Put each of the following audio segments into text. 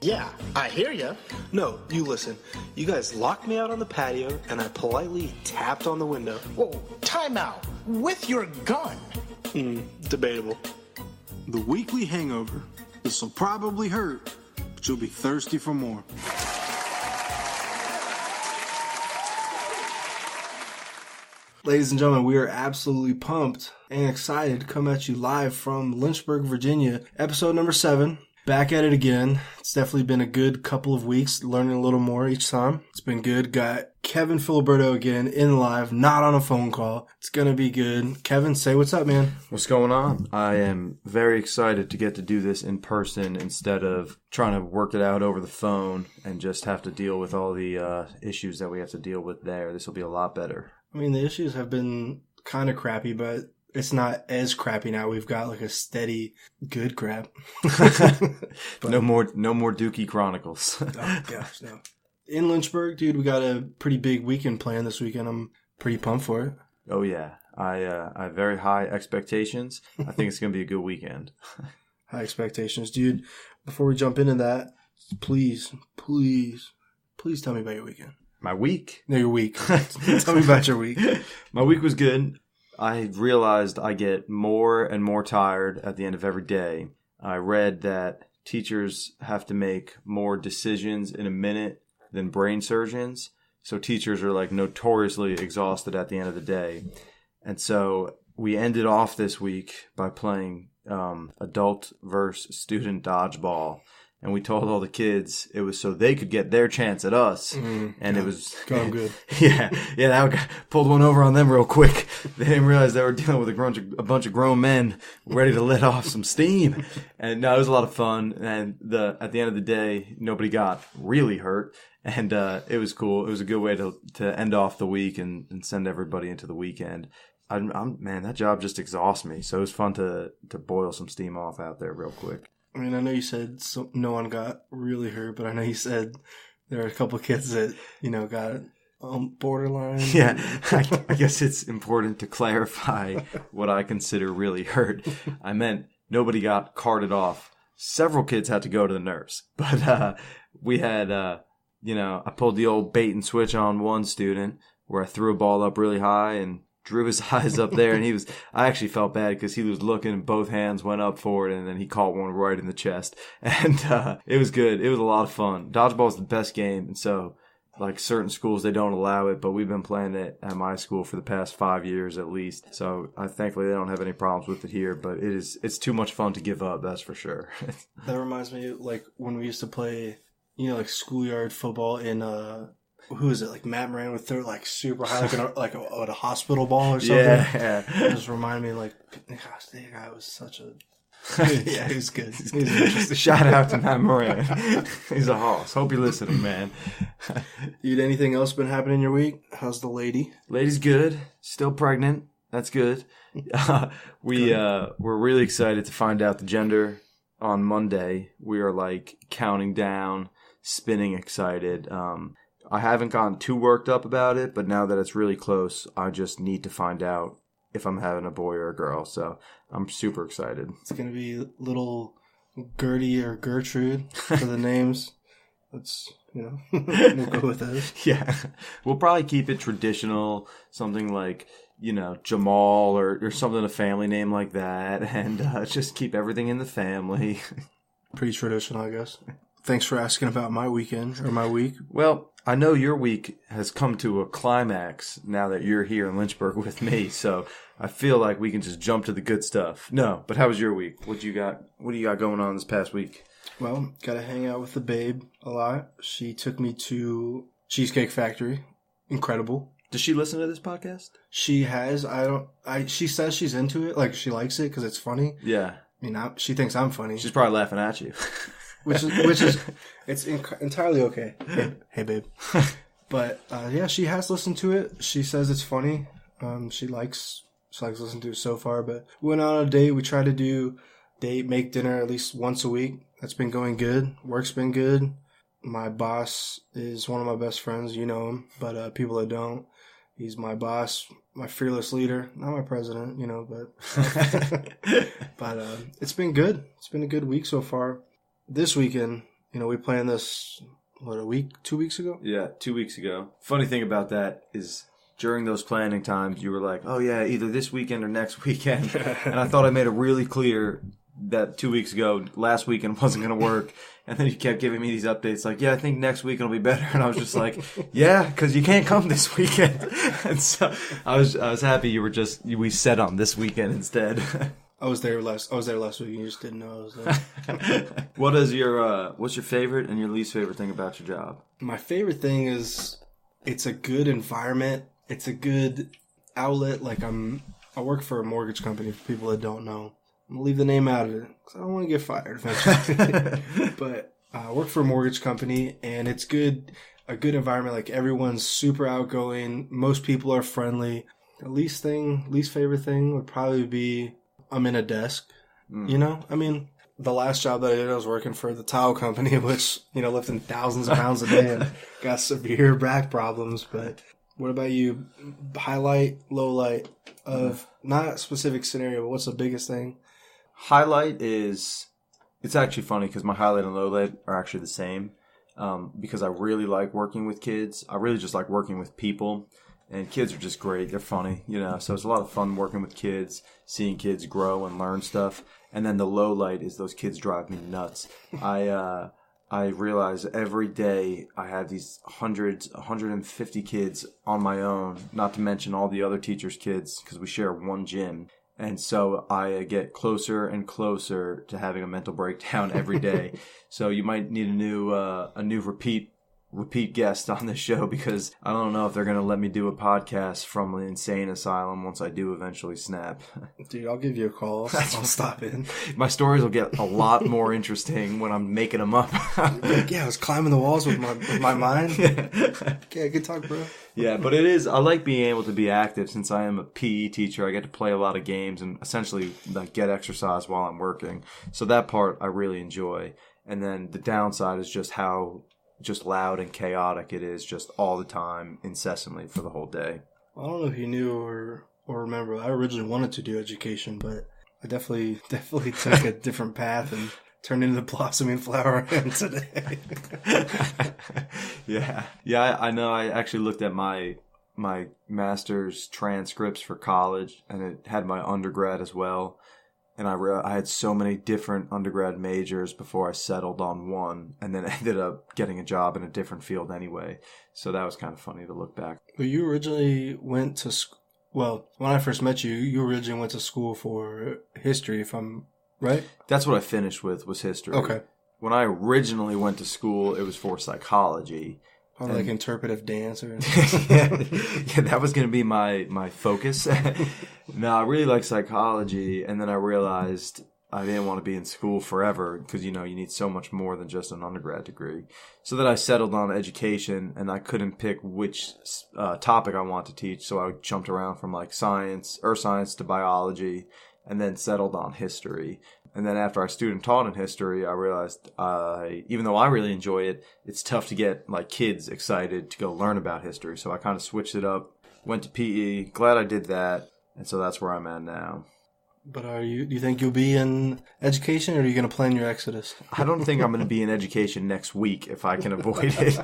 Yeah, I hear ya. No, you listen. You guys locked me out on the patio, and I politely tapped on the window. Whoa, time out. With your gun. Debatable. The weekly hangover. This will probably hurt, but you'll be thirsty for more. Ladies and gentlemen, we are absolutely pumped and excited to come at you live from Lynchburg, Virginia. Episode number 7. Back at it again. It's definitely been a good couple of weeks, learning a little more each time. It's been good. Got Kevin Filiberto again in live, not on a phone call. It's going to be good. Kevin, say what's up, man. What's going on? I am very excited to get to do this in person instead of trying to work it out over the phone and just have to deal with all the issues that we have to deal with there. This will be a lot better. I mean, the issues have been kind of crappy, but it's not as crappy now. We've got like a steady good crap. No more Dookie Chronicles. Oh gosh, no. In Lynchburg, dude, we got a pretty big weekend planned this weekend. I'm pretty pumped for it. Oh yeah, I have very high expectations. I think it's gonna be a good weekend. High expectations, dude. Before we jump into that, please tell me about your weekend. My week? No, your week. Tell me about your week. My week was good. I realized I get more and more tired at the end of every day. I read that teachers have to make more decisions in a minute than brain surgeons. So teachers are like notoriously exhausted at the end of the day. And so we ended off this week by playing adult versus student dodgeball. And we told all the kids it was so they could get their chance at us. And it was going good. Yeah, that guy pulled one over on them real quick. They didn't realize they were dealing with a bunch of grown men ready to let off some steam. And no, it was a lot of fun. And at the end of the day, nobody got really hurt. And it was cool. It was a good way to end off the week and send everybody into the weekend. Man, that job just exhausts me. So it was fun to boil some steam off out there real quick. I mean, I know you said no one got really hurt, but I know you said there are a couple of kids that, got borderline. Yeah, I guess it's important to clarify what I consider really hurt. I meant nobody got carted off. Several kids had to go to the nurse. But we had, I pulled the old bait and switch on one student where I threw a ball up really high and drew his eyes up there, and I actually felt bad because he was looking and both hands went up for it, and then he caught one right in the chest. And it was good. It was a lot of fun. Dodgeball is the best game, and so like certain schools, they don't allow it, but we've been playing it at my school for the past 5 years at least. So thankfully they don't have any problems with it here, but it's too much fun to give up, that's for sure. That reminds me like when we used to play, like schoolyard football in who is it? Like Matt Moran would throw like super high, like a hospital ball or something. Yeah. It just reminded me like, gosh, that guy was such a. Yeah, he was good. He was interesting. Shout out to Matt Moran. He's a hoss. Hope you're listening, man. Dude, anything else been happening in your week? How's the lady? Lady's good. Still pregnant. That's good. We're really excited to find out the gender on Monday. We are like counting down, spinning excited. I haven't gotten too worked up about it, but now that it's really close, I just need to find out if I'm having a boy or a girl. So I'm super excited. It's going to be little Gertie or Gertrude for the names. Let's, we'll go with those. Yeah. We'll probably keep it traditional, something like, Jamal or something, a family name like that, and just keep everything in the family. Pretty traditional, I guess. Thanks for asking about my weekend or my week. Well, I know your week has come to a climax now that you're here in Lynchburg with me, so I feel like we can just jump to the good stuff. No, but how was your week? What do you got going on this past week? Well, got to hang out with the babe a lot. She took me to Cheesecake Factory. Incredible. Does she listen to this podcast? She has. She says she's into it, like she likes it because it's funny. Yeah. She thinks I'm funny. She's probably laughing at you. which is it's entirely okay. Hey babe. But yeah, she has listened to it. She says it's funny. She likes listening to it so far. But we went on a date. We try to make dinner at least once a week. That's been going good. Work's been good. My boss is one of my best friends. You know him, but people that don't, he's my boss. my fearless leader, not my president, but it's been good. It's been a good week so far. This weekend, we planned this, 2 weeks ago? Yeah, 2 weeks ago. Funny thing about that is during those planning times, you were like, oh yeah, either this weekend or next weekend. And I thought I made it really clear that 2 weeks ago, last weekend wasn't going to work. And then you kept giving me these updates like, yeah, I think next weekend will be better. And I was just like, yeah, because you can't come this weekend. And so I was happy we set on this weekend instead. I was there last week. You just didn't know I was there. What's your favorite and your least favorite thing about your job? My favorite thing is it's a good environment. It's a good outlet. Like I work for a mortgage company for people that don't know. I'm going to leave the name out of it because I don't want to get fired eventually. But I work for a mortgage company, and it's good. A good environment. Like everyone's super outgoing. Most people are friendly. The least favorite thing would probably be I'm in a desk. I mean, the last job that I did, I was working for the tile company, which, lifting thousands of pounds a day and got severe back problems. But what about you? Highlight, low light of not a specific scenario, but what's the biggest thing? Highlight is, it's actually funny because my highlight and low light are actually the same. Because I really like working with kids. I really just like working with people. And kids are just great. They're funny, So it's a lot of fun working with kids, seeing kids grow and learn stuff. And then the low light is those kids drive me nuts. I realize every day I have these 150 kids on my own, not to mention all the other teachers' kids, because we share one gym. And so I get closer and closer to having a mental breakdown every day. So you might need a new repeat guest on this show because I don't know if they're going to let me do a podcast from an insane asylum once I do eventually snap. Dude, I'll give you a call. I'll stop in. My stories will get a lot more interesting when I'm making them up. Yeah, I was climbing the walls with my mind. Yeah, good talk, bro. Yeah, but I like being able to be active since I am a PE teacher. I get to play a lot of games and essentially get exercise while I'm working. So that part I really enjoy. And then the downside is just how just loud and chaotic it is just all the time, incessantly for the whole day. I don't know if you knew or remember, I originally wanted to do education, but I definitely took a different path and turned into the blossoming flower I am today. Yeah, I know. I actually looked at my master's transcripts for college, and it had my undergrad as well. And I had so many different undergrad majors before I settled on one, and then ended up getting a job in a different field anyway. So that was kind of funny to look back. But you originally went to when I first met you, you originally went to school for history, if I'm right? That's what I finished with, was history. Okay. When I originally went to school, it was for psychology. Or like interpretive dance or yeah, that was going to be my focus. No, I really like psychology, and then I realized I didn't want to be in school forever because, you need so much more than just an undergrad degree. So then I settled on education, and I couldn't pick which topic I want to teach, so I jumped around from like earth science to biology, and then settled on history. And then after I student taught in history, I realized even though I really enjoy it, it's tough to get like kids excited to go learn about history. So I kind of switched it up, went to PE. Glad I did that, and so that's where I'm at now. But do you think you'll be in education, or are you going to plan your exodus? I don't think I'm going to be in education next week if I can avoid it.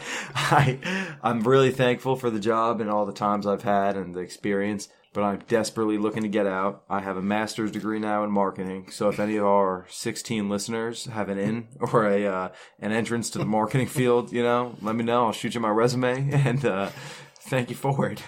I'm really thankful for the job and all the times I've had and the experience, but I'm desperately looking to get out. I have a master's degree now in marketing, so if any of our 16 listeners have an in or an entrance to the marketing field, let me know. I'll shoot you my resume and thank you for it.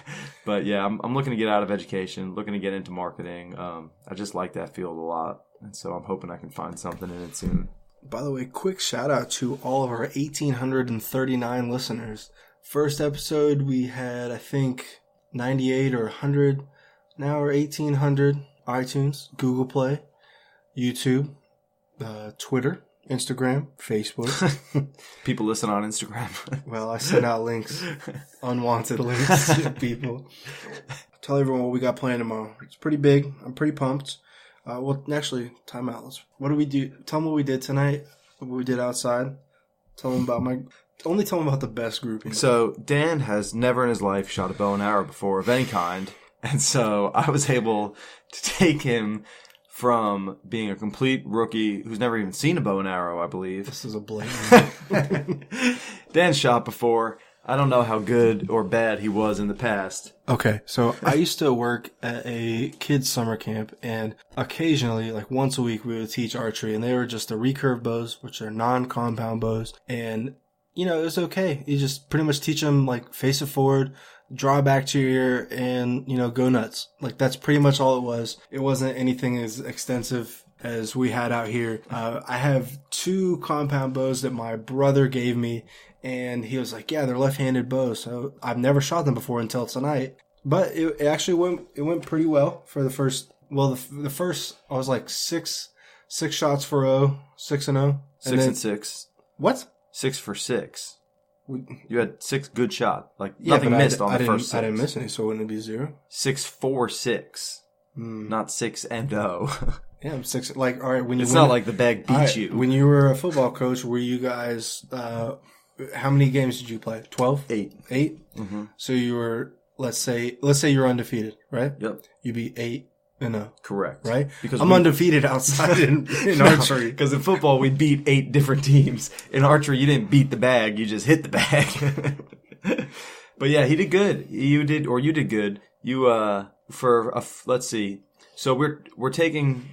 But yeah, I'm looking to get out of education, looking to get into marketing. I just like that field a lot, and so I'm hoping I can find something in it soon. By the way, quick shout out to all of our 1,839 listeners. First episode we had, I think, 98 or 100. Now we're 1,800. iTunes, Google Play, YouTube, Twitter, Instagram, Facebook. People listen on Instagram. Well, I send out links, unwanted links to people. Tell everyone what we got planned tomorrow. It's pretty big. I'm pretty pumped. Well, actually, time out. What do we do? Tell them what we did tonight, what we did outside. Tell them about the best grouping. So Dan has never in his life shot a bow and arrow before of any kind. And so I was able to take him from being a complete rookie who's never even seen a bow and arrow, I believe. This is a blatant. Dan shot before. I don't know how good or bad he was in the past. Okay, so I used to work at a kids' summer camp, and occasionally, like once a week, we would teach archery, and they were just the recurve bows, which are non-compound bows, and it was okay. You just pretty much teach them, like, face it forward, draw back to your ear, and, go nuts. Like, that's pretty much all it was. It wasn't anything as extensive as we had out here. I have 2 compound bows that my brother gave me, and he was like, yeah, they're left-handed bows. So I've never shot them before until tonight. But it actually went pretty well for the first, the first, I was like 6 shots for 6-0. 6 and 6. What? 6 for 6. You had 6 good shots. Like, nothing missed on the first 6. I didn't miss any, so wouldn't it be 0? 6 for 6. Not 6 and 0. Yeah, I'm 6. Like, all right, when you it's not like the bag beat you. When you were a football coach, were you guys, how many games did you play? 12? 8. 8? Mm-hmm. So you were, let's say you're undefeated, right? Yep. You beat 8-0. Correct. Right? Because I'm undefeated outside in archery. Because in football, we beat 8 different teams. In archery, you didn't beat the bag. You just hit the bag. But yeah, he did good. You did good. Let's see. So we're taking,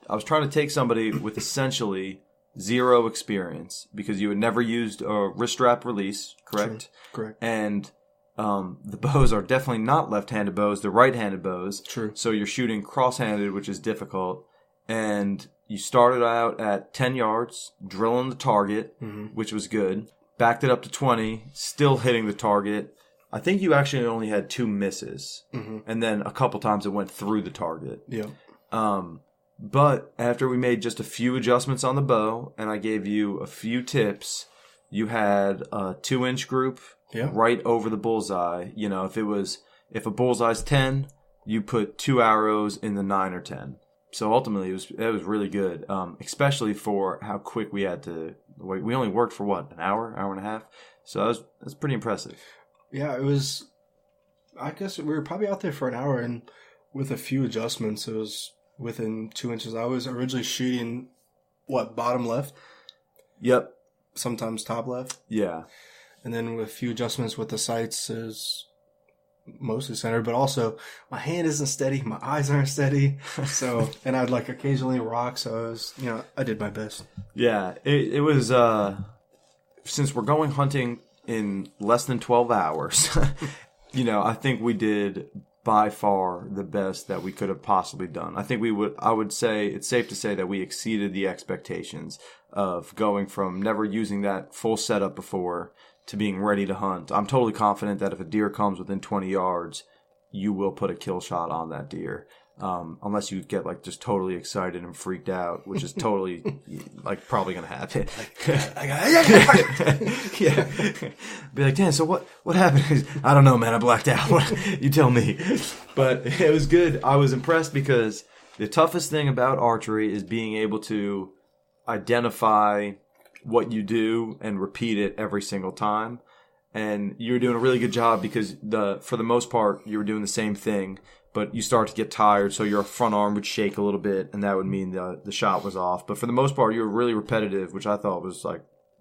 I was trying to take somebody with essentially 0 experience because you had never used a wrist strap release, correct? True. Correct. And the bows are definitely not left-handed bows; they're right-handed bows. True. So you're shooting cross-handed, which is difficult. And you started out at 10 yards, drilling the target, which was good. Backed it up to 20, still hitting the target. I think you actually only had 2 misses, and then a couple times it went through the target. Yeah. But after we made just a few adjustments on the bow, and I gave you a few tips, you had a 2-inch group right over the bullseye. If a bullseye's 10, you put 2 arrows in the 9 or 10. So ultimately, it was really good, especially for how quick we had to. We only worked for an hour and a half. So that was pretty impressive. Yeah, it was. I guess we were probably out there for an hour, and with a few adjustments, it was within 2 inches. I was originally shooting, bottom left? Yep. Sometimes top left? Yeah. And then with a few adjustments with the sights, is mostly centered, but also my hand isn't steady, my eyes aren't steady. So, and I'd occasionally rock, so I did my best. Yeah, it was, since we're going hunting in less than 12 hours, I think we did by far the best that we could have possibly done. I would say it's safe to say that we exceeded the expectations of going from never using that full setup before to being ready to hunt. I'm totally confident that if a deer comes within 20 yards, you will put a kill shot on that deer. Unless you get just totally excited and freaked out, which is totally probably gonna happen. Yeah. Be like, Dan, so what happened? I don't know, man. I blacked out. You tell me. But it was good. I was impressed because the toughest thing about archery is being able to identify what you do and repeat it every single time. And you're doing a really good job because for the most part, you were doing the same thing. But you start to get tired, so your front arm would shake a little bit, and that would mean the shot was off. But for the most part, you were really repetitive, which I thought was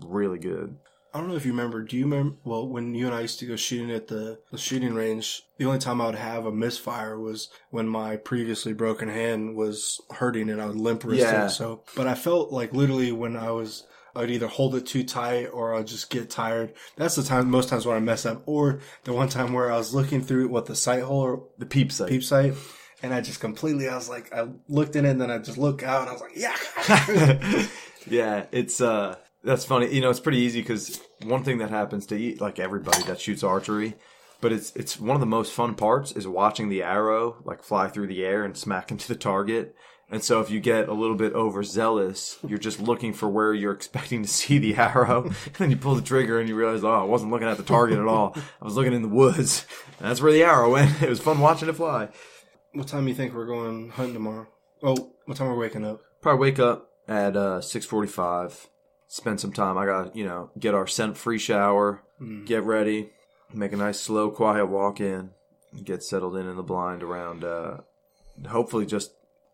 really good. I don't know if you remember. Do you remember? Well, when you and I used to go shooting at the shooting range, the only time I would have a misfire was when my previously broken hand was hurting, and I would limp wrist it. So, but I felt literally when I would either hold it too tight or I'd just get tired. That's the time, most times when I mess up. Or the one time where I was looking through the sight hole or the peep sight. And I just completely, I looked in it and then I just looked out and I was like, yeah. Yeah, it's, that's funny. It's pretty easy because one thing that happens to everybody that shoots archery, but it's one of the most fun parts is watching the arrow fly through the air and smack into the target. And so if you get a little bit overzealous, you're just looking for where you're expecting to see the arrow. And then you pull the trigger and you realize, I wasn't looking at the target at all. I was looking in the woods. And that's where the arrow went. It was fun watching it fly. What time do you think we're going hunting tomorrow? Oh, what time are we waking up? Probably wake up at 6:45. Spend some time. I got get our scent-free shower, get ready, make a nice, slow, quiet walk in. get settled in the blind around hopefully just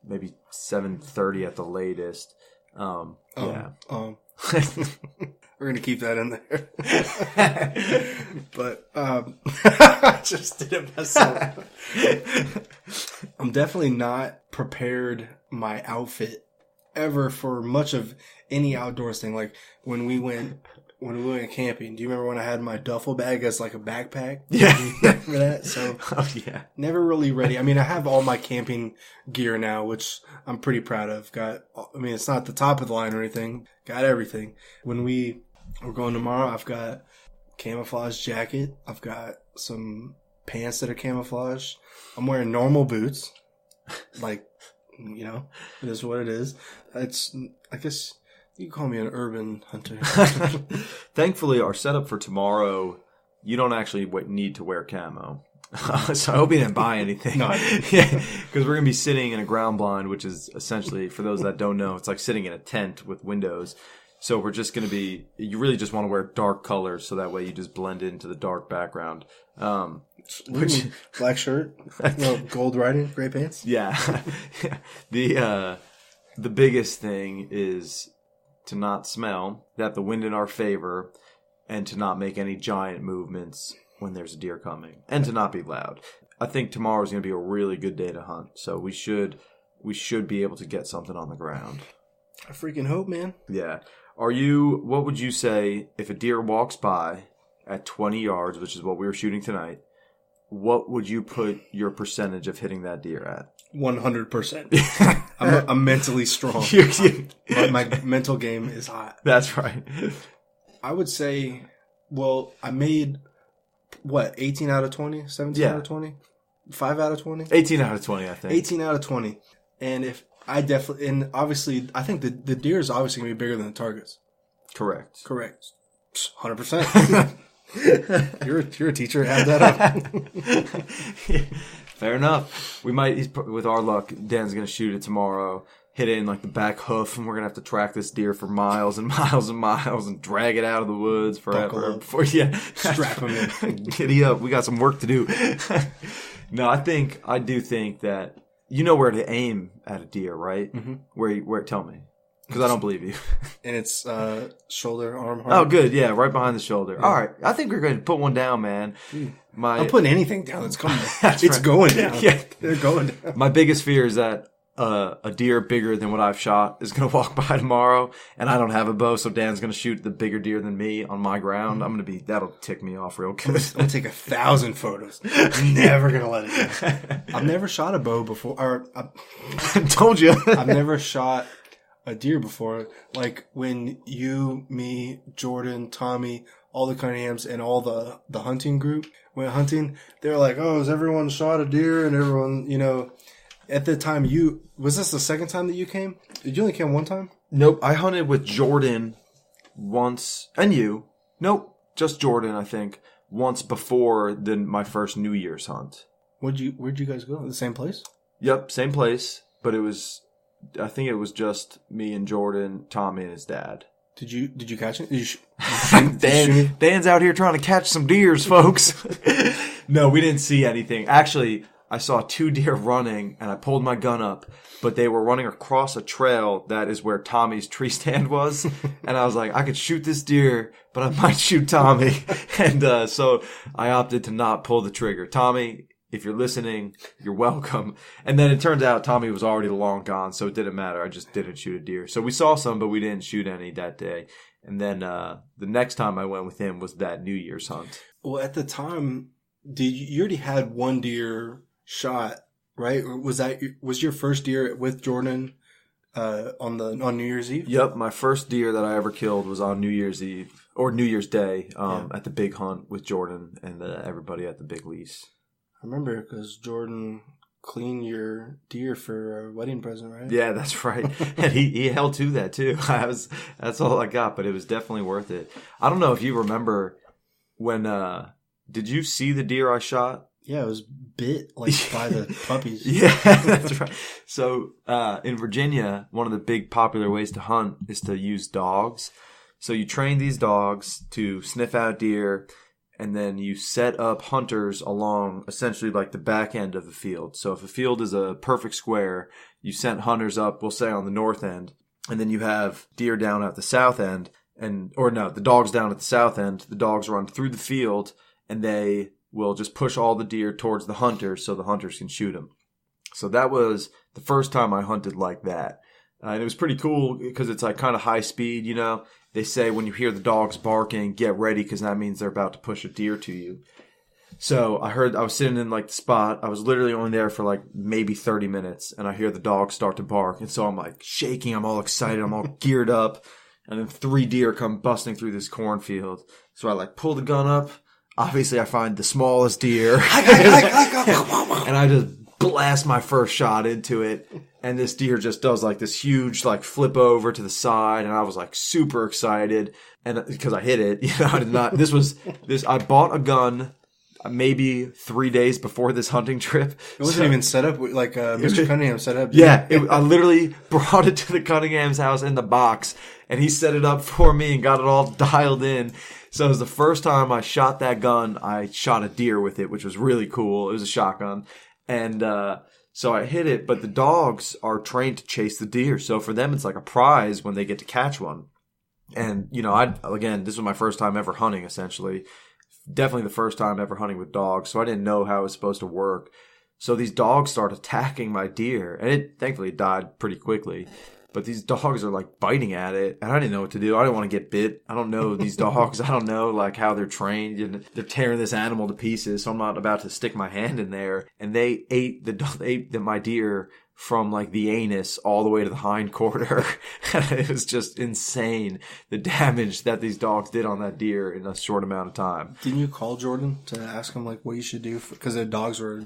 maybe 7:30 at the latest. Yeah. We're going to keep that in there. But I just did it myself. I'm definitely not prepared my outfit ever for much of any outdoors thing. Like when we went camping, do you remember when I had my duffel bag as like a backpack? Yeah. Remember that? So yeah. Never really ready. I mean, I have all my camping gear now, which I'm pretty proud of. It's not the top of the line or anything. Got everything. When we're going tomorrow, I've got camouflage jacket. I've got some pants that are camouflage. I'm wearing normal boots. Like, it is what it is. I guess you can call me an urban hunter. Thankfully, our setup for tomorrow, you don't actually need to wear camo. So I hope you didn't buy anything. No, I didn't. Yeah, because we're going to be sitting in a ground blind, which is essentially, for those that don't know, it's like sitting in a tent with windows. So we're just going to be, you really just want to wear dark colors so that way you just blend into the dark background. Black shirt, gold writing, gray pants. Yeah. The biggest thing is to not smell, that the wind in our favor, and to not make any giant movements when there's a deer coming, and to not be loud. I think tomorrow's going to be a really good day to hunt, so we should be able to get something on the ground. I freaking hope, man. Yeah. What would you say if a deer walks by at 20 yards, which is what we were shooting tonight, what would you put your percentage of hitting that deer at? 100%. I'm mentally strong. My mental game is hot. That's right. I would say, I made, 18 out of 20? 17 out of 20? 5 out of 20? 18 out of 20, I think. 18 out of 20. And obviously, I think the deer is obviously going to be bigger than the targets. Correct. 100%. You're a teacher. Add that up. Fair enough. We might, with our luck, Dan's going to shoot it tomorrow, hit it in like the back hoof, and we're going to have to track this deer for miles and miles and miles and drag it out of the woods forever. Strap him in. Giddy up. We got some work to do. No, I do think that you know where to aim at a deer, right? Mm-hmm. Where? Tell me. Because I don't believe you. And it's shoulder, arm, heart. Oh, good. Yeah, right behind the shoulder. Yeah. All right. I think we're going to put one down, man. I'm putting anything down that's coming. It's going down. Yeah. They're going down. My biggest fear is that a deer bigger than what I've shot is going to walk by tomorrow, and I don't have a bow, so Dan's going to shoot the bigger deer than me on my ground. That'll tick me off real good. I'm going to take 1,000 photos. I'm never going to let it go. I've never shot a bow before. I told you. I've never shot a deer before. Like when you, me, Jordan, Tommy, all the Cunninghams, and all the hunting group went hunting, they were like, "Oh, has everyone shot a deer?" And everyone, at the time, was this the second time that you came? Did you only come one time? Nope. I hunted with Jordan once, and you. Nope, just Jordan, I think, once before my first New Year's hunt. Where'd you guys go? The same place? Yep, same place, but I think it was just me and Jordan, Tommy, and his dad. Did you catch it? Dan's out here trying to catch some deers, folks. No, we didn't see anything. Actually, I saw 2 deer running, and I pulled my gun up, but they were running across a trail that is where Tommy's tree stand was. And I was like, I could shoot this deer, but I might shoot Tommy. And so I opted to not pull the trigger. Tommy, if you're listening, you're welcome. And then it turns out Tommy was already long gone, so it didn't matter. I just didn't shoot a deer. So we saw some, but we didn't shoot any that day. And then the next time I went with him was that New Year's hunt. Well, at the time, you already had one deer shot, right? Was your first deer with Jordan on New Year's Eve? Yep, my first deer that I ever killed was on New Year's Eve or New Year's Day at the big hunt with Jordan and everybody at the big lease. I remember because Jordan cleaned your deer for a wedding present, right? Yeah, that's right. And he held to that too. That's all I got, but it was definitely worth it. I don't know if you remember when did you see the deer I shot? Yeah, it was bit by the puppies. Yeah, that's right. So in Virginia, one of the big popular ways to hunt is to use dogs. So you train these dogs to sniff out deer, and then you set up hunters along essentially like the back end of the field. So if a field is a perfect square, you sent hunters up, we'll say on the north end, and then you have deer down at the south end, the dogs down at the south end. The dogs run through the field, and they will just push all the deer towards the hunters so the hunters can shoot them. So that was the first time I hunted like that. And it was pretty cool because it's like kind of high speed, you know. They say when you hear the dogs barking, get ready because that means they're about to push a deer to you. So I was sitting in like the spot. I was literally only there for like maybe 30 minutes, and I hear the dogs start to bark. And so I'm like shaking. I'm all excited. I'm all geared up. And then 3 deer come busting through this cornfield. So I like pull the gun up. Obviously, I find the smallest deer. And I just blast my first shot into it. And this deer just does like this huge like flip over to the side. And I was like super excited. And because I hit it, you know, I did not, I bought a gun maybe 3 days before this hunting trip. It wasn't even set up like Mr. Cunningham set up. Yeah, I literally brought it to the Cunningham's house in the box, and he set it up for me and got it all dialed in. So it was the first time I shot that gun. I shot a deer with it, which was really cool. It was a shotgun. And so I hit it, but the dogs are trained to chase the deer. So for them, it's like a prize when they get to catch one. And, you know, again, this was my first time ever hunting, essentially. Definitely the first time ever hunting with dogs, so I didn't know how it was supposed to work. So these dogs start attacking my deer, and it thankfully died pretty quickly. But these dogs are like biting at it, and I didn't know what to do. I didn't want to get bit. I don't know these dogs. I don't know like how they're trained. And they're tearing this animal to pieces, so I'm not about to stick my hand in there. And they ate my deer from like the anus all the way to the hind quarter. It was just insane the damage that these dogs did on that deer in a short amount of time. Didn't you call Jordan to ask him like what you should do because the dogs were?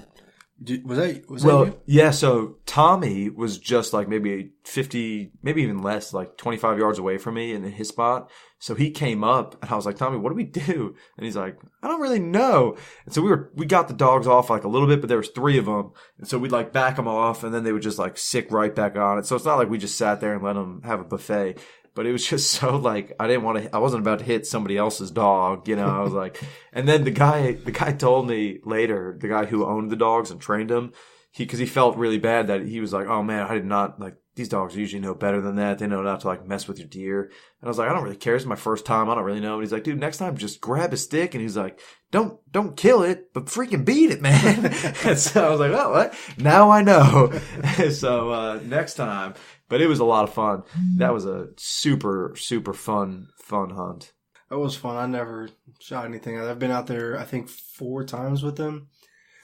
Was that you? Yeah. So Tommy was just like maybe 50, maybe even less, like 25 yards away from me in his spot. So he came up and I was like, Tommy, what do we do? And he's like, I don't really know. And so we got the dogs off like a little bit, but there was 3 of them. And so we'd like back them off and then they would just like sick right back on it. So it's not like we just sat there and let them have a buffet, but it was just so like, I wasn't about to hit somebody else's dog, you know, I was like, and then the guy told me later, the guy who owned the dogs and trained them, cause he felt really bad that he was like, oh man, I did not like, these dogs usually know better than that. They know not to like mess with your deer. And I was like, I don't really care. It's my first time. I don't really know. And he's like, dude, next time just grab a stick. And he's like, don't kill it, but freaking beat it, man. And so I was like, oh, what? Now I know. So, next time, but it was a lot of fun. That was a super, super fun hunt. That was fun. I never shot anything. I've been out there, I think 4 times with them.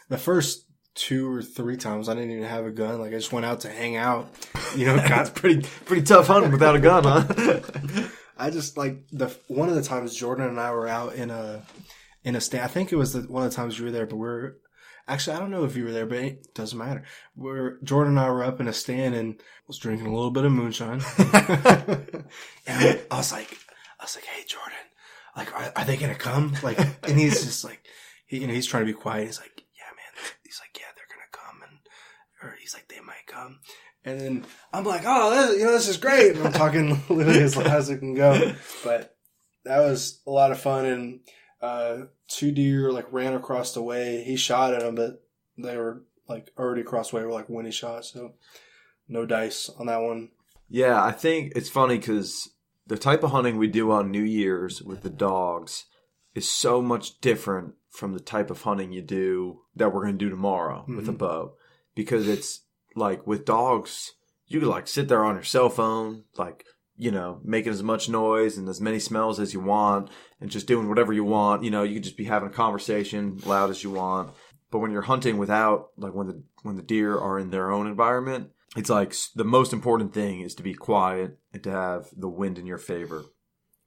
The first 2 or 3 times I didn't even have a gun. Like I just went out to hang out. You know, that's pretty tough hunting without a gun, huh? I just like one of the times Jordan and I were out in a stand. I think it was one of the times you were there, but actually I don't know if you were there, but it doesn't matter. Jordan and I were up in a stand and was drinking a little bit of moonshine. And I was like, hey Jordan, like are they gonna come? Like, and he's just like he's trying to be quiet. He's like, he's like, yeah, they're gonna come, or he's like, they might come, and then I'm like, oh, this is great, and I'm talking literally as loud as it can go. But that was a lot of fun, and 2 deer like ran across the way. He shot at them, but they were like already across the way. Were like when he shot, so no dice on that one. Yeah, I think it's funny because the type of hunting we do on New Year's with the dogs is so much different from the type of hunting you do that we're going to do tomorrow with a bow. Because it's like with dogs, you could like sit there on your cell phone, like, you know, making as much noise and as many smells as you want and just doing whatever you want. You know, you could just be having a conversation loud as you want. But when you're hunting without, like when the deer are in their own environment, it's like the most important thing is to be quiet and to have the wind in your favor.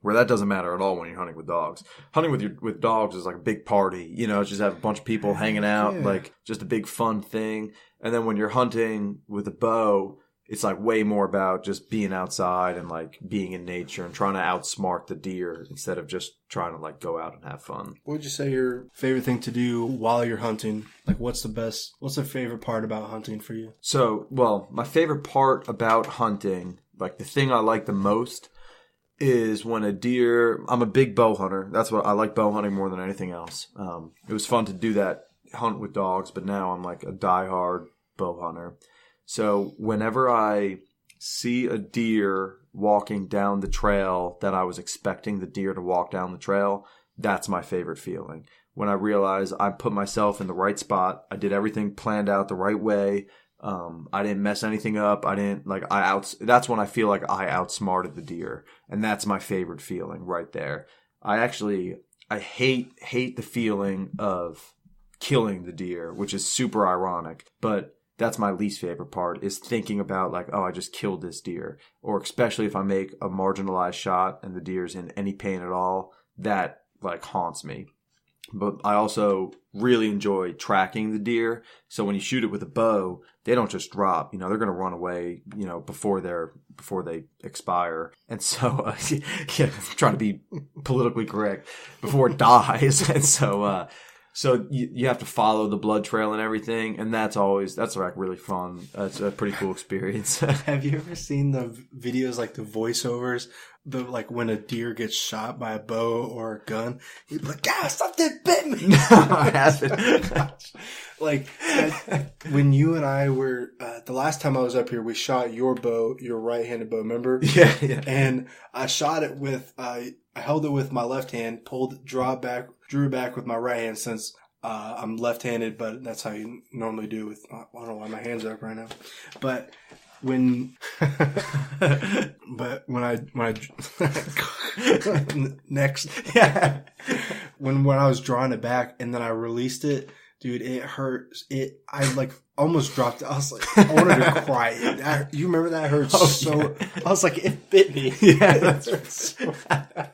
Where that doesn't matter at all when you're hunting with dogs. Hunting with dogs is like a big party. You know, just have a bunch of people hanging out, like just a big fun thing. And then when you're hunting with a bow, it's like way more about just being outside and like being in nature and trying to outsmart the deer instead of just trying to like go out and have fun. What would you say your favorite thing to do while you're hunting? Like what's the favorite part about hunting for you? So, well, my favorite part about hunting, like the thing I like the most is when a deer, I'm a big bow hunter. That's what I like, bow hunting more than anything else. It was fun to do that hunt with dogs, but now I'm like a diehard bow hunter. So whenever I see a deer walking down the trail that I was expecting the deer to walk down the trail, that's my favorite feeling. When I realize I put myself in the right spot, I did everything planned out the right way. I didn't mess anything up. I didn't that's when I feel like I outsmarted the deer. And that's my favorite feeling right there. I hate the feeling of killing the deer, which is super ironic, but that's my least favorite part, is thinking about like, oh, I just killed this deer. Or especially if I make a marginalized shot and the deer's in any pain at all, that like haunts me. But I also really enjoy tracking the deer. So when you shoot it with a bow, they don't just drop. They're going to run away, before they expire. And so, yeah, I'm trying to be politically correct, before it dies. And so you have to follow the blood trail and everything, and that's like really fun. It's a pretty cool experience. Have you ever seen the videos, like the voiceovers, like when a deer gets shot by a bow or a gun? He'd be like, "Ah, something bit me." No, I haven't. Like when you and I were the last time I was up here, we shot your bow, your right-handed bow. Remember? Yeah, yeah. And I shot it with I held it with my left hand, drew it back with my right hand, since I'm left-handed, but that's how you normally do with, I don't know why my hands are up right now. But when I next, yeah, when I was drawing it back and then I released it, dude, it hurt. I like almost dropped it. I was like, I wanted to cry. You remember that? It hurt so. Yeah. I was like, it bit me. Yeah, that's so bad.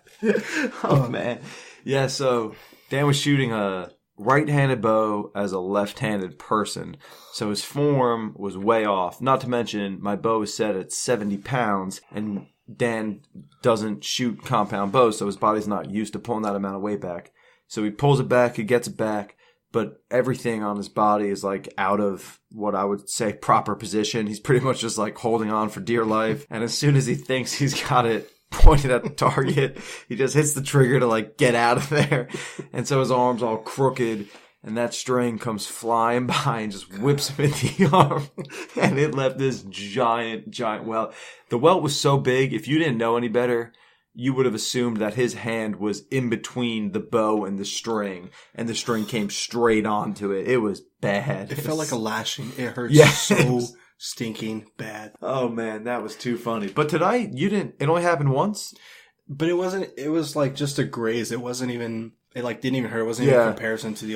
Oh man. Yeah, so Dan was shooting a right-handed bow as a left-handed person. So his form was way off. Not to mention, my bow is set at 70 pounds, and Dan doesn't shoot compound bows, so his body's not used to pulling that amount of weight back. So he pulls it back, he gets it back, but everything on his body is like out of what I would say proper position. He's pretty much just like holding on for dear life. And as soon as he thinks he's got it pointed at the target, he just hits the trigger to like get out of there. And so his arm's all crooked, and that string comes flying by and just whips him in the arm. And it left this giant welt. The welt was so big, if you didn't know any better, you would have assumed that his hand was in between the bow and the string came straight onto it. It was bad. It felt like a lashing. It hurt so stinking bad. Oh man, that was too funny. But tonight, it only happened once? But it was like just a graze. It wasn't even, it like didn't even hurt. It wasn't even in comparison to the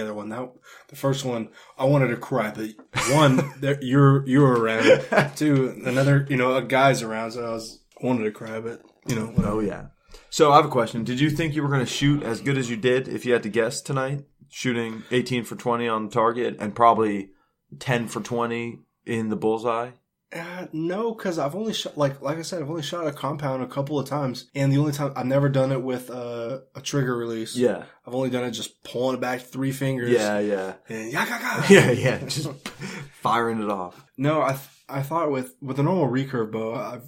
other one. The first one, I wanted to cry. But one, you were around. Two, another, a guy's around. So I wanted to cry, but whatever. Oh yeah. So I have a question. Did you think you were going to shoot as good as you did if you had to guess tonight? Shooting 18 for 20 on the target and probably 10 for 20 in the bullseye? No, because I've only shot, like I said, I've only shot a compound a couple of times. And the only time, I've never done it with a trigger release. Yeah. I've only done it just pulling it back 3 fingers. Yeah, yeah. And yeah, just firing it off. No, I thought with a normal recurve bow,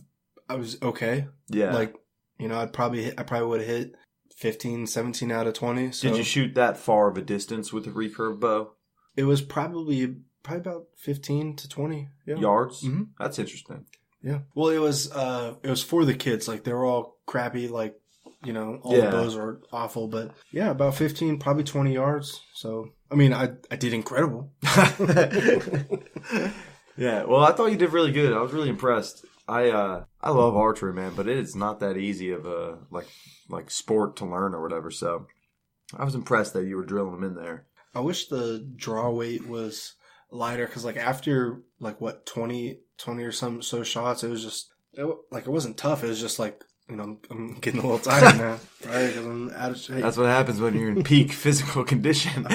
I was okay. Yeah. Like, I probably would have hit 15, 17 out of 20. So. Did you shoot that far of a distance with a recurve bow? It was probably about 15 to 20 yards. Mm-hmm. That's interesting. Yeah. Well, it was for the kids. Like, they were all crappy. Like, all the bows were awful. But yeah, about 15, probably 20 yards. So, I mean, I did incredible. Yeah. Well, I thought you did really good. I was really impressed. I love archery, man, but it is not that easy of a like sport to learn or whatever. So I was impressed that you were drilling them in there. I wish the draw weight was lighter, because like after 20 or so shots, it was just it wasn't tough. It was just like, I'm getting a little tired now, right? Because I'm out of shape. That's what happens when you're in peak physical condition.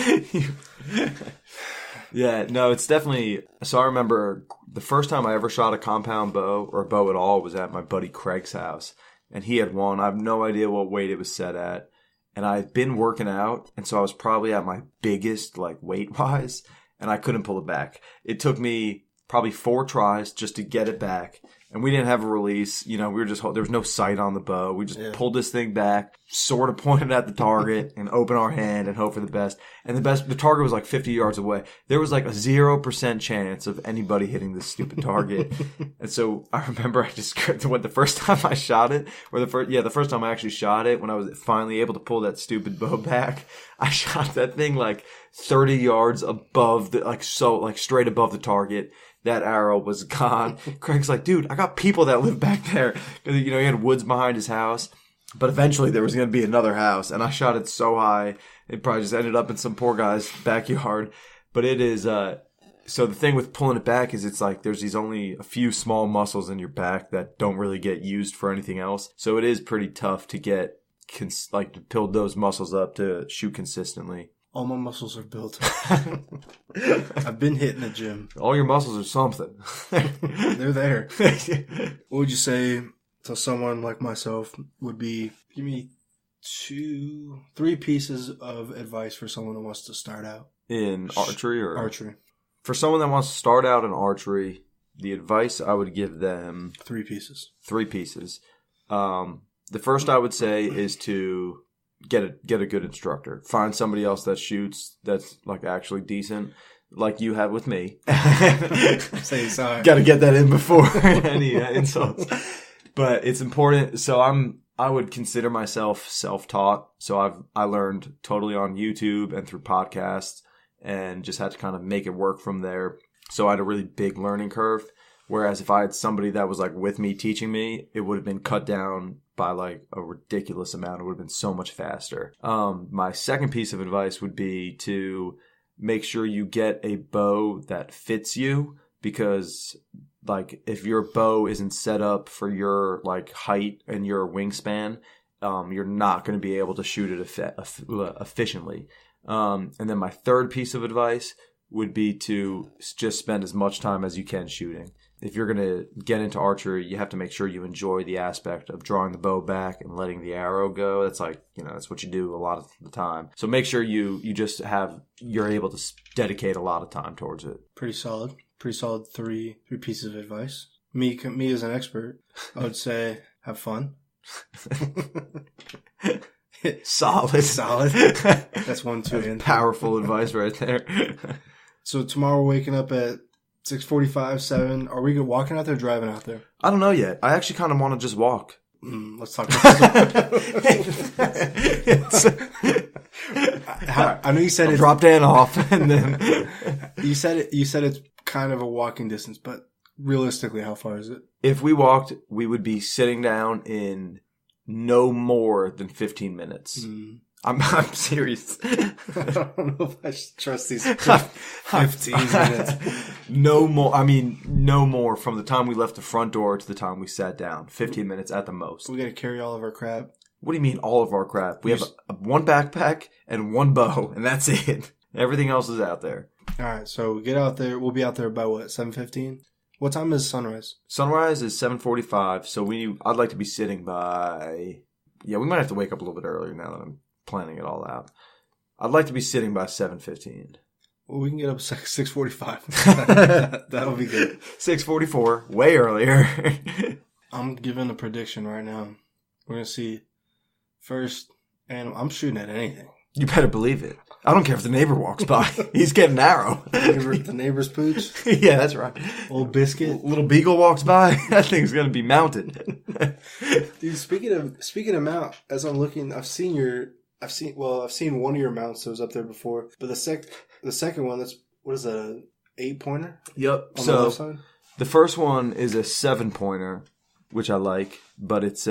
Yeah, no, it's definitely. So I remember the first time I ever shot a compound bow or a bow at all was at my buddy Craig's house, and he had one. I have no idea what weight it was set at, and I'd been working out, and so I was probably at my biggest weight wise, and I couldn't pull it back. It took me probably 4 tries just to get it back, And we didn't have a release. You know, we were just, there was no sight on the bow. We just pulled this thing back, sort of pointed at the target and opened our hand and hope for the best. And the target was like 50 yards away. There was like a 0% chance of anybody hitting this stupid target. And so I remember the first time I shot it, or the first time I actually shot it, when I was finally able to pull that stupid bow back, I shot that thing like 30 yards above straight above the target. That arrow was gone. Craig's like, dude, I got people that live back there. Because, you know, he had woods behind his house. But eventually there was going to be another house. And I shot it so high, it probably just ended up in some poor guy's backyard. But it is, so the thing with pulling it back is it's like there's only a few small muscles in your back that don't really get used for anything else. So it is pretty tough to get, to build those muscles up to shoot consistently. All my muscles are built. I've been hitting the gym. All your muscles are something. They're there. What would you say to someone like myself would be, give me 3 pieces of advice for someone who wants to start out? In archery or? Archery. For someone that wants to start out in archery, the advice I would give them... 3 pieces. 3 pieces. The first I would say is to... Get a good instructor. Find somebody else that shoots that's like actually decent, like you have with me. Say sorry. Got to get that in before any insults. But it's important. So I would consider myself self-taught. So I learned totally on YouTube and through podcasts, and just had to kind of make it work from there. So I had a really big learning curve. Whereas if I had somebody that was like with me teaching me, it would have been cut down by like a ridiculous amount. It would have been so much faster. My second piece of advice would be to make sure you get a bow that fits you, because like if your bow isn't set up for your like height and your wingspan, you're not going to be able to shoot it efficiently. And then my third piece of advice would be to just spend as much time as you can shooting. If you're going to get into archery, you have to make sure you enjoy the aspect of drawing the bow back and letting the arrow go. That's like, you know, that's what you do a lot of the time. So make sure you're able to dedicate a lot of time towards it. Pretty solid 3 pieces of advice. Me as an expert, I would say have fun. Solid. That's 1, 2, and 3. Powerful advice right there. So tomorrow we're waking up at 6:45, 7. Are we walking out there or driving out there? I don't know yet. I actually kind of want to just walk. Let's talk about this. I know you said it. Drop Dan off, and then you said it's kind of a walking distance, but realistically, how far is it? If we walked, we would be sitting down in no more than 15 minutes. I'm serious. I don't know if I should trust these 15 minutes. No more. I mean, no more from the time we left the front door to the time we sat down. 15 minutes at the most. We got to carry all of our crap. What do you mean all of our crap? We have one backpack and one bow, and that's it. Everything else is out there. All right, so get out there. We'll be out there by what, 7:15? What time is sunrise? Sunrise is 7:45, so I'd like to be sitting by... Yeah, we might have to wake up a little bit earlier now that I'm planning it all out. I'd like to be sitting by 7:15. Well, we can get up 6:45. That'll be good. 6:44, way earlier. I'm giving a prediction right now. We're going to see first, and I'm shooting at anything. You better believe it. I don't care if the neighbor walks by. He's getting an arrow. The neighbor's pooch? Yeah, that's right. Old biscuit. Little beagle walks by. That thing's going to be mounted. Dude, speaking of mount, as I'm looking, I've seen one of your mounts that was up there before, but the second one, what is that, an 8-pointer? Yep. On the left side? The first one is a 7-pointer, which I like, but it's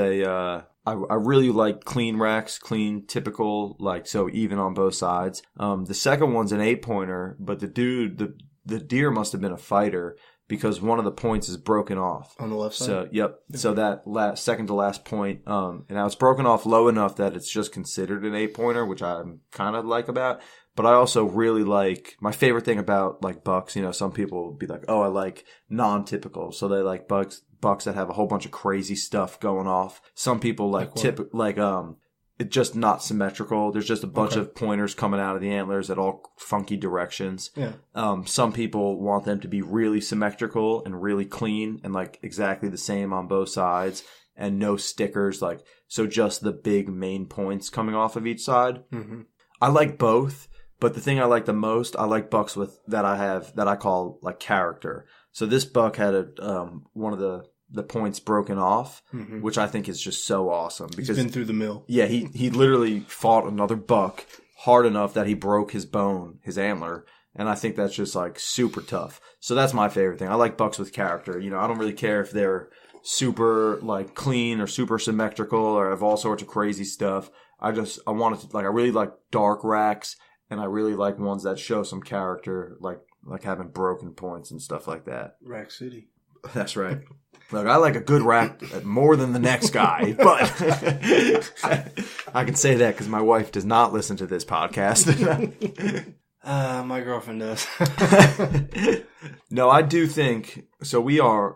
I really like clean racks, clean, typical, like, so even on both sides. The second one's an 8-pointer, but the deer must have been a fighter, because one of the points is broken off. On the left side? So, yep. So that second to last point, and now it's broken off low enough that it's just considered an 8-pointer, which I'm kind of like about. But I also really like, my favorite thing about like bucks, you know, some people will be like, oh, I like non-typical. So they like bucks that have a whole bunch of crazy stuff going off. Some people like it's just not symmetrical. There's just a bunch of pointers coming out of the antlers at all funky directions. Yeah. Some people want them to be really symmetrical and really clean and like exactly the same on both sides and no stickers. Like, so just the big main points coming off of each side. Mm-hmm. I like both, but the thing I like the most, I like bucks with that I call like character. So this buck had one of the points broken off, which I think is just so awesome. Because he's been through the mill. Yeah, he literally fought another buck hard enough that he broke his bone, his antler, and I think that's just like super tough. So that's my favorite thing. I like bucks with character. You know, I don't really care if they're super like clean or super symmetrical or have all sorts of crazy stuff. I wanted to, like, I really like dark racks, and I really like ones that show some character, like having broken points and stuff like that. Rack City. That's right. Look, I like a good rack more than the next guy, but I can say that because my wife does not listen to this podcast. My girlfriend does. No, I do think, so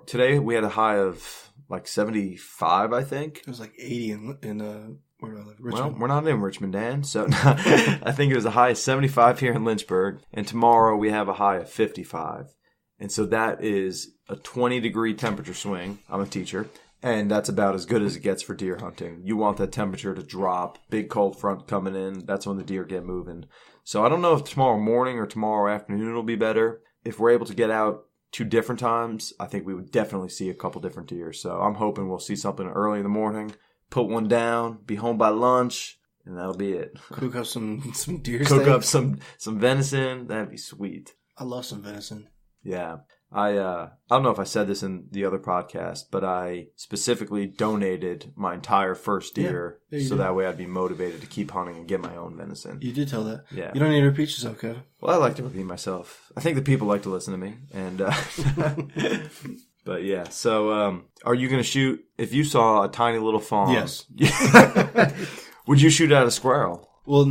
today we had a high of like 75, I think. It was like 80 in where do I live? Richmond. Well, we're not in Richmond, Dan, so I think it was a high of 75 here in Lynchburg, and tomorrow we have a high of 55. And so that is a 20-degree temperature swing. I'm a teacher. And that's about as good as it gets for deer hunting. You want that temperature to drop. Big cold front coming in. That's when the deer get moving. So I don't know if tomorrow morning or tomorrow afternoon it'll be better. If we're able to get out 2 different times, I think we would definitely see a couple different deer. So I'm hoping we'll see something early in the morning, put one down, be home by lunch, and that'll be it. Cook up some deer Cook steak. up some venison. That'd be sweet. I love some venison. Yeah. I don't know if I said this in the other podcast, but I specifically donated my entire first deer so that way I'd be motivated to keep hunting and get my own venison. You did tell that. Yeah. You don't need to repeat yourself, Kevin. Well, I like to repeat myself. I think the people like to listen to me. And but yeah, so are you going to shoot, if you saw a tiny little fawn? Yes. Would you shoot at a squirrel? Well,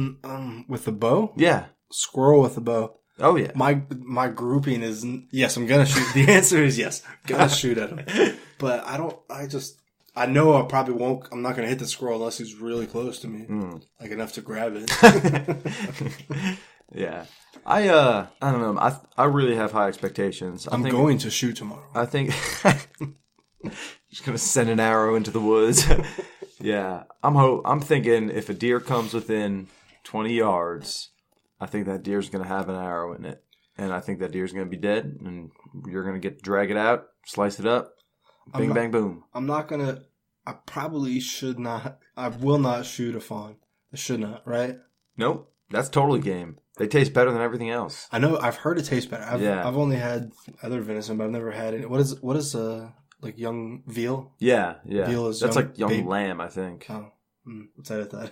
with the bow? Yeah. Squirrel with the bow. Oh, yeah. My grouping is, yes, I'm going to shoot. The answer is yes. Going to shoot at him. But I know I probably won't, I'm not going to hit the squirrel unless he's really close to me. Like enough to grab it. Yeah. I don't know. I really have high expectations. I'm going to shoot tomorrow. I think just going to send an arrow into the woods. Yeah. I'm thinking if a deer comes within 20 yards, I think that deer's going to have an arrow in it. And I think that deer's going to be dead. And you're going to get to drag it out, slice it up, bing, bang, boom. I probably should not. I will not shoot a fawn. I should not, right? Nope. That's totally game. They taste better than everything else. I know. I've heard it tastes better. I've only had other venison, but I've never had it. What is like young veal? Yeah. Veal is that's like young baby. Lamb, I think. Oh. Let's edit that.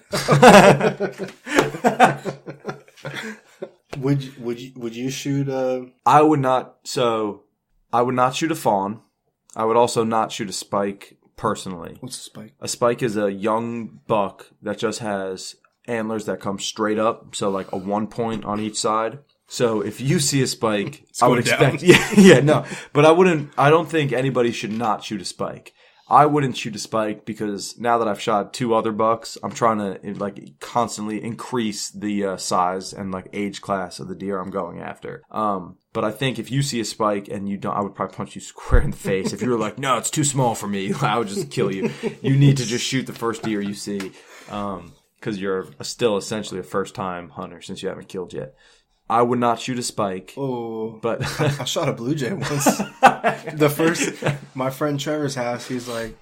Would you shoot I would not shoot a fawn. I would also not shoot a spike personally. What's a spike? A spike is a young buck that just has antlers that come straight up, so like a 1 point on each side. So if you see a spike, I would expect no, but I don't think anybody should not shoot a spike. I wouldn't shoot a spike because now that I've shot 2 other bucks, I'm trying to like constantly increase the size and like age class of the deer I'm going after. But I think if you see a spike and you don't, I would probably punch you square in the face. If you were like, no, it's too small for me, I would just kill you. You need to just shoot the first deer you see, because you're still essentially a first time hunter since you haven't killed yet. I would not shoot a spike. Oh, but I shot a blue jay once. My friend Trevor's house. He's like,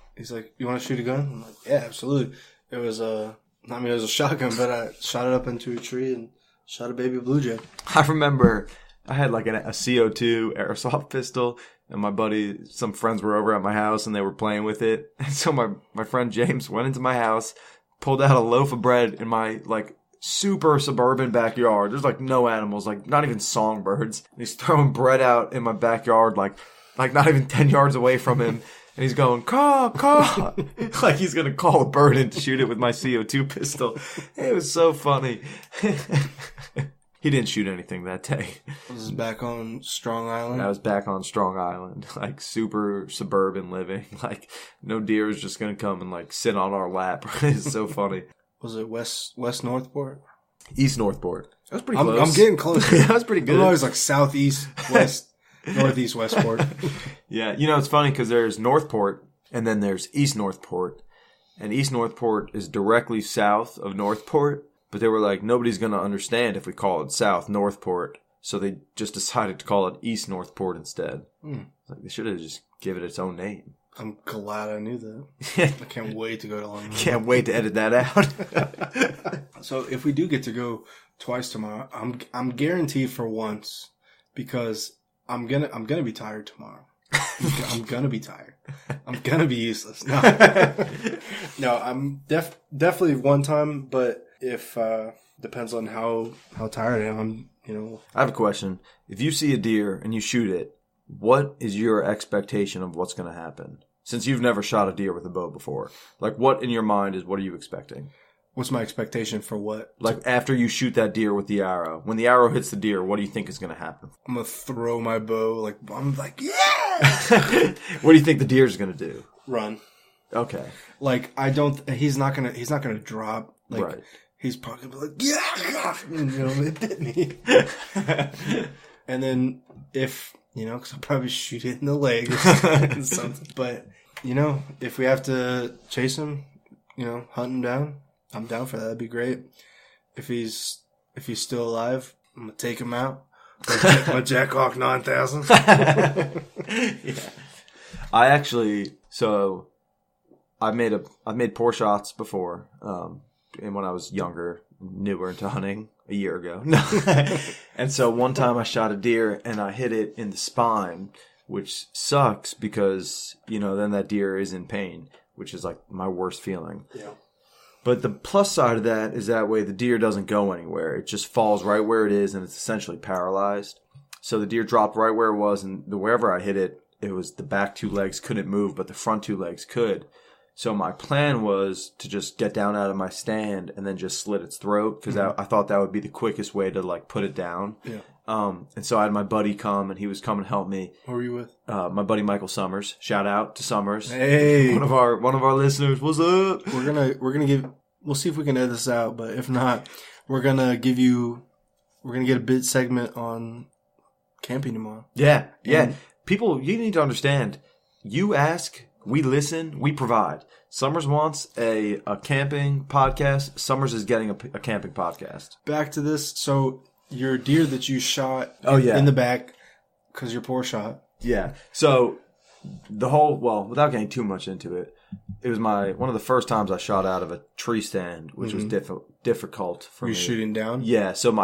you want to shoot a gun? I'm like, yeah, absolutely. It was it was a shotgun, but I shot it up into a tree and shot a baby blue jay. I remember I had like a CO2 airsoft pistol, and my buddy, some friends were over at my house and they were playing with it. And so my friend James went into my house, pulled out a loaf of bread in my like super suburban backyard. There's like no animals, like not even songbirds. And he's throwing bread out in my backyard, like not even 10 yards away from him. And he's going, caw, caw. Like he's going to call a bird in to shoot it with my CO2 pistol. It was so funny. He didn't shoot anything that day. This is back on Strong Island? I was back on Strong Island. Like super suburban living. Like no deer is just going to come and like sit on our lap. It's so funny. Was it West Northport? East Northport. That was pretty close. I'm getting close. That was pretty good. I'm always like southeast, west, northeast, Westport. Yeah, you know, it's funny because there's Northport and then there's East Northport. And East Northport is directly south of Northport. But they were like, nobody's going to understand if we call it South Northport. So they just decided to call it East Northport instead. Like they should have just given it its own name. I'm glad I knew that. I can't wait to go to London. Can't wait to edit that out. So if we do get to go twice tomorrow, I'm guaranteed for once because I'm gonna be tired tomorrow. I'm gonna be tired. I'm gonna be useless. No, I'm definitely one time, but if depends on how tired I am. I have a question. If you see a deer and you shoot it, what is your expectation of what's going to happen? Since you've never shot a deer with a bow before, like what in your mind what are you expecting? What's my expectation for what? Like after you shoot that deer with the arrow, when the arrow hits the deer, what do you think is going to happen? I'm gonna throw my bow. I'm like, yeah. What do you think the deer is going to do? Run. Okay. Like he's not gonna drop. Like right. He's probably gonna be like, yeah, it bit me. And then if because I'll probably shoot it in the leg or something. But if we have to chase him, hunt him down, I'm down for that. That'd be great. If he's still alive, I'm gonna take him out. My Jackhawk 9000. Yeah. I've made poor shots before. And when I was younger, newer into hunting a year ago. And so one time I shot a deer and I hit it in the spine, which sucks because, then that deer is in pain, which is like my worst feeling. Yeah. But the plus side of that is that way the deer doesn't go anywhere. It just falls right where it is and it's essentially paralyzed. So the deer dropped right where it was and wherever I hit it, it was the back two legs couldn't move, but the front two legs could. So my plan was to just get down out of my stand and then just slit its throat because I thought that would be the quickest way to like put it down. Yeah. And so I had my buddy come and he was coming to help me. Who were you with? My buddy Michael Summers. Shout out to Summers. Hey, one of our listeners. What's up? We'll see if we can edit this out, but if not, we're gonna get a bit segment on camping tomorrow. Yeah. People, you need to understand. You ask. We listen, we provide. Summers wants a camping podcast. Summers is getting a camping podcast. Back to this. So your deer that you shot in the back because your poor shot. Yeah. So without getting too much into it, it was one of the first times I shot out of a tree stand, which was difficult for me. Were you shooting down? Yeah. So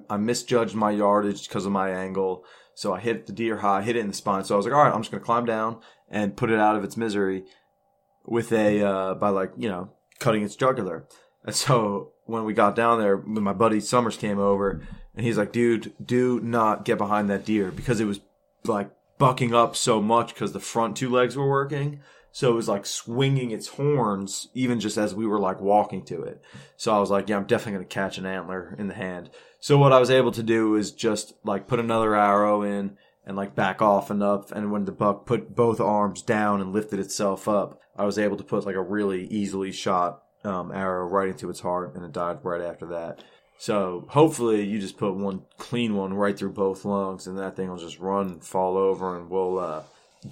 I misjudged my yardage because of my angle. So I hit the deer high, hit it in the spine. So I was like, all right, I'm just going to climb down and put it out of its misery with by cutting its jugular. And so when we got down there, my buddy Summers came over and he's like, dude, do not get behind that deer because it was like bucking up so much because the front two legs were working. So it was like swinging its horns even just as we were like walking to it. So I was like, yeah, I'm definitely going to catch an antler in the hand. So what I was able to do is just like put another arrow in and like back off enough. And when the buck put both arms down and lifted itself up, I was able to put like a really easily shot arrow right into its heart and it died right after that. So hopefully you just put one clean one right through both lungs and that thing will just run and fall over and we'll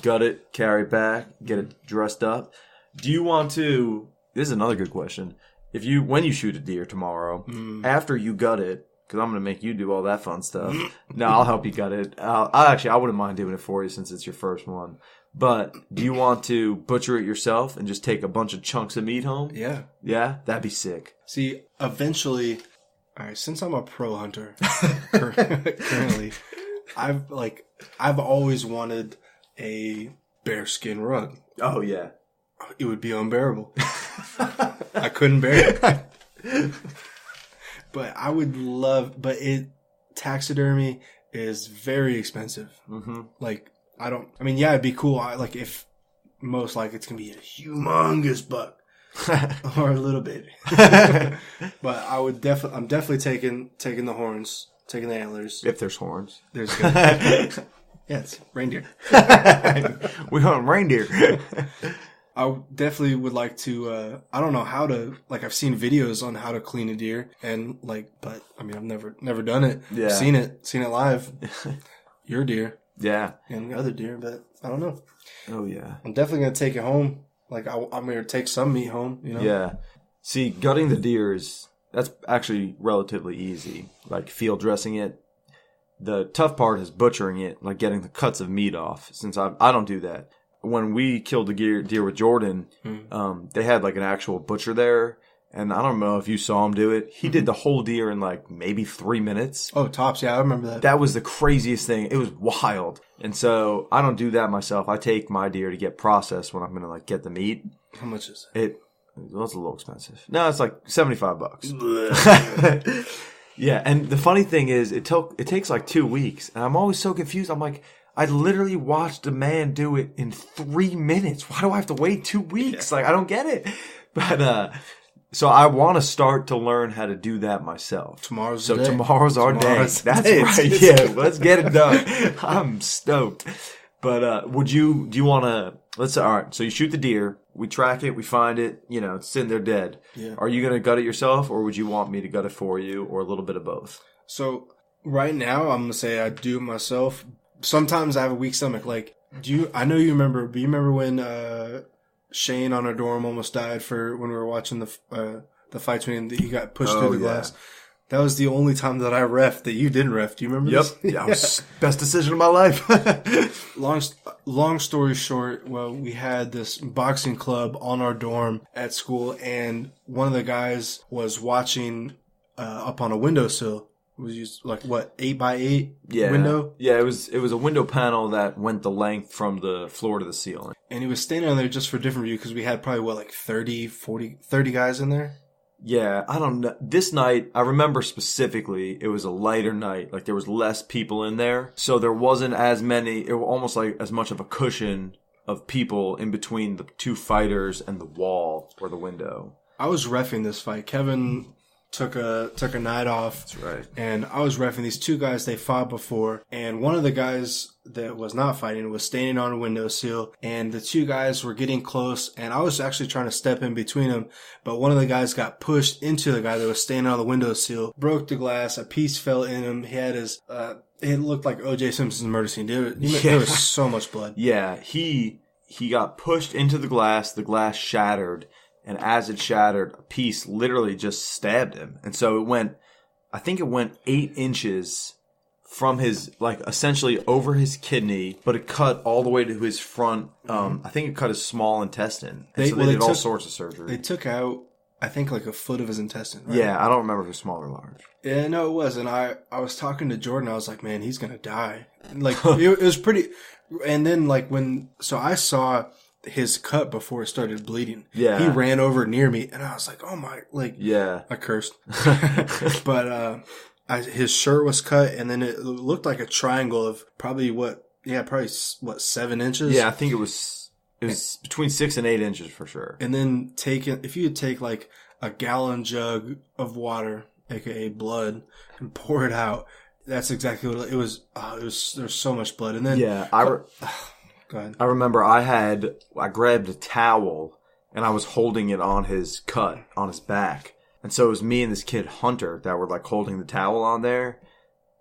gut it, carry it back, get it dressed up. Do you want to, this is another good question. When you shoot a deer tomorrow, after you gut it, because I'm going to make you do all that fun stuff. No, I'll help you gut it. I wouldn't mind doing it for you since it's your first one. But do you want to butcher it yourself and just take a bunch of chunks of meat home? Yeah. Yeah? That'd be sick. See, eventually, all right, since I'm a pro hunter currently, I've always wanted a bearskin rug. Oh, yeah. It would be unbearable. I couldn't bear it. But I would love, taxidermy is very expensive. Mm-hmm. It'd be cool. If most likely it's going to be a humongous buck or a little baby. But I'm definitely taking the horns, taking the antlers. If there's horns. There's good. Yeah, it's reindeer. We hunt reindeer. I definitely would like to, I don't know how to, like, I've seen videos on how to clean a deer and like, but I mean, I've never done it. Yeah. I've seen it live. Your deer. Yeah. And other deer, but I don't know. Oh, yeah. I'm definitely going to take it home. Like, I'm going to take some meat home, you know? Yeah. See, gutting the deer that's actually relatively easy. Like, field dressing it. The tough part is butchering it, like getting the cuts of meat off, since I don't do that. When we killed the deer with Jordan, they had like an actual butcher there, and I don't know if you saw him do it. He did the whole deer in like maybe 3 minutes. Oh, tops. Yeah, I remember that. That was the craziest thing. It was wild. And so I don't do that myself. I take my deer to get processed when I'm going to like get the meat. How much is Well, it's a little expensive. No, it's like $75. Yeah, and the funny thing is, it takes like 2 weeks, and I'm always so confused. I'm like, I literally watched a man do it in 3 minutes. Why do I have to wait 2 weeks? Like, I don't get it. But so I want to start to learn how to do that myself. Tomorrow's our day. That's right. Yeah, let's get it done. I'm stoked. But do you want to? Let's say, all right. So you shoot the deer. We track it. We find it. You know, it's sitting there dead. Yeah. Are you going to gut it yourself, or would you want me to gut it for you, or a little bit of both? So right now, I'm going to say I do it myself. Sometimes I have a weak stomach. Like, I know you remember, but you remember when Shane on our dorm almost died when we were watching the fights when he got pushed through the glass? That was the only time that I reffed that you didn't ref. Do you remember this? Yep. That was best decision of my life. Long story short, well, we had this boxing club on our dorm at school, and one of the guys was watching up on a windowsill. It was used like 8x8 window? Yeah, it was a window panel that went the length from the floor to the ceiling. And he was standing on there just for different view because we had probably 30 guys in there. Yeah, I don't know. This night, I remember specifically, it was a lighter night. Like, there was less people in there. So there wasn't as many, it was almost like as much of a cushion of people in between the two fighters and the wall or the window. I was reffing this fight. Kevin took a night off. That's right. And I was reffing these two guys they fought before. And one of the guys that was not fighting was standing on a windowsill. And the two guys were getting close. And I was actually trying to step in between them. But one of the guys got pushed into the guy that was standing on the windowsill. Broke the glass. A piece fell in him. He had his, it looked like O.J. Simpson's murder scene. There was so much blood. Yeah. He got pushed into the glass. The glass shattered. And as it shattered, a piece literally just stabbed him. And so I think it went 8 inches from his, like, essentially over his kidney, but it cut all the way to his front. I think it cut his small intestine. And so they did all sorts of surgery. They took out, I think, like a foot of his intestine, right? Yeah, I don't remember if it was small or large. Yeah, no, it was. And I was talking to Jordan. I was like, man, he's going to die. Like, it was pretty. And then, like, so I saw his cut before it started bleeding. Yeah. He ran over near me and I was like, oh my, like, yeah. I cursed. But, his shirt was cut and then it looked like a triangle of probably 7 inches? Yeah, I think it was between 6 and 8 inches for sure. And then if you take like a gallon jug of water, aka blood, and pour it out, that's exactly what it was. There's so much blood. And then, yeah, go ahead. I remember I grabbed a towel and I was holding it on his cut, on his back. And so it was me and this kid, Hunter, that were like holding the towel on there.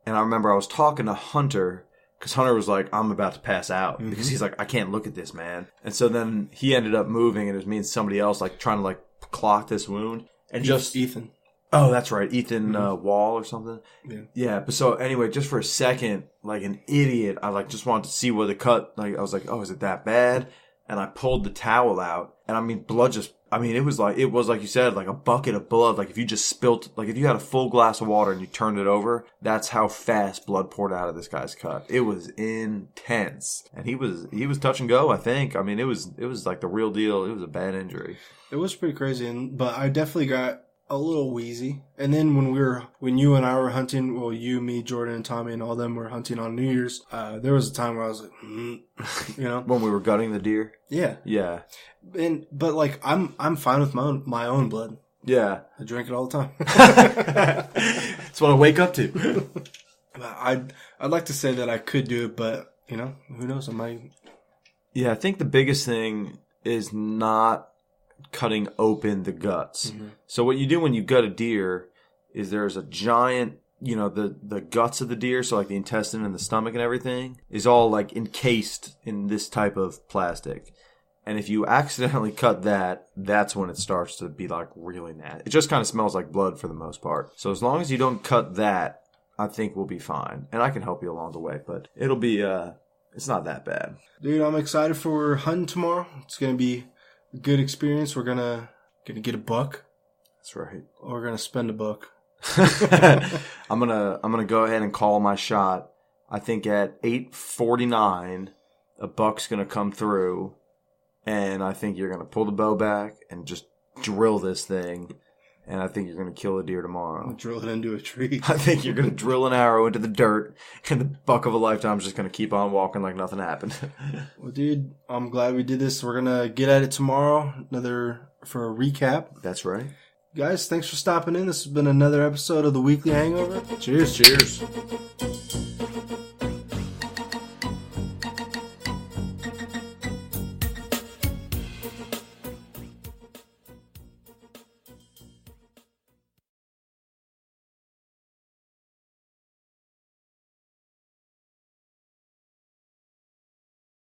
And I remember I was talking to Hunter because Hunter was like, I'm about to pass out because he's like, I can't look at this, man. And so then he ended up moving and it was me and somebody else like trying to like clock this wound. And just Ethan. Oh, that's right. Ethan Wall or something. Yeah. Yeah. But so anyway, just for a second, like an idiot, I like just wanted to see where the cut, like I was like, oh, is it that bad? And I pulled the towel out and I mean, it was like you said, like a bucket of blood. Like if you just if you had a full glass of water and you turned it over, that's how fast blood poured out of this guy's cut. It was intense. And he was touch and go, I think. I mean, it was like the real deal. It was a bad injury. It was pretty crazy. But I definitely got a little wheezy. And then when you and I were hunting, well, you, me, Jordan, and Tommy, and all them were hunting on New Year's, there was a time where I was like, you know, when we were gutting the deer. Yeah, yeah. But like I'm fine with my own blood. Yeah, I drink it all the time. That's what I wake up to. I'd like to say that I could do it, but you know, who knows? I might. Yeah, I think the biggest thing is not cutting open the guts. So what you do when you gut a deer is there's a giant, the guts of the deer, so like the intestine and the stomach and everything, is all like encased in this type of plastic. And if you accidentally cut that, that's when it starts to be like really nasty. It just kind of smells like blood for the most part. So as long as you don't cut that, I think we'll be fine. And I can help you along the way, but it'll be, it's not that bad. Dude, I'm excited for hunting tomorrow. It's going to be a good experience. We're going to get a buck. That's right. Or we're going to spend a buck. I'm gonna go ahead and call my shot. I think at 8:49, a buck's gonna come through, and I think you're gonna pull the bow back and just drill this thing. And I think you're gonna kill a deer tomorrow. Drill it into a tree. I think you're gonna drill an arrow into the dirt, and the buck of a lifetime is just gonna keep on walking like nothing happened. Well, dude, I'm glad we did this. We're gonna get at it tomorrow. For a recap. That's right. Guys, thanks for stopping in. This has been another episode of the Weekly Hangover. Cheers. Cheers.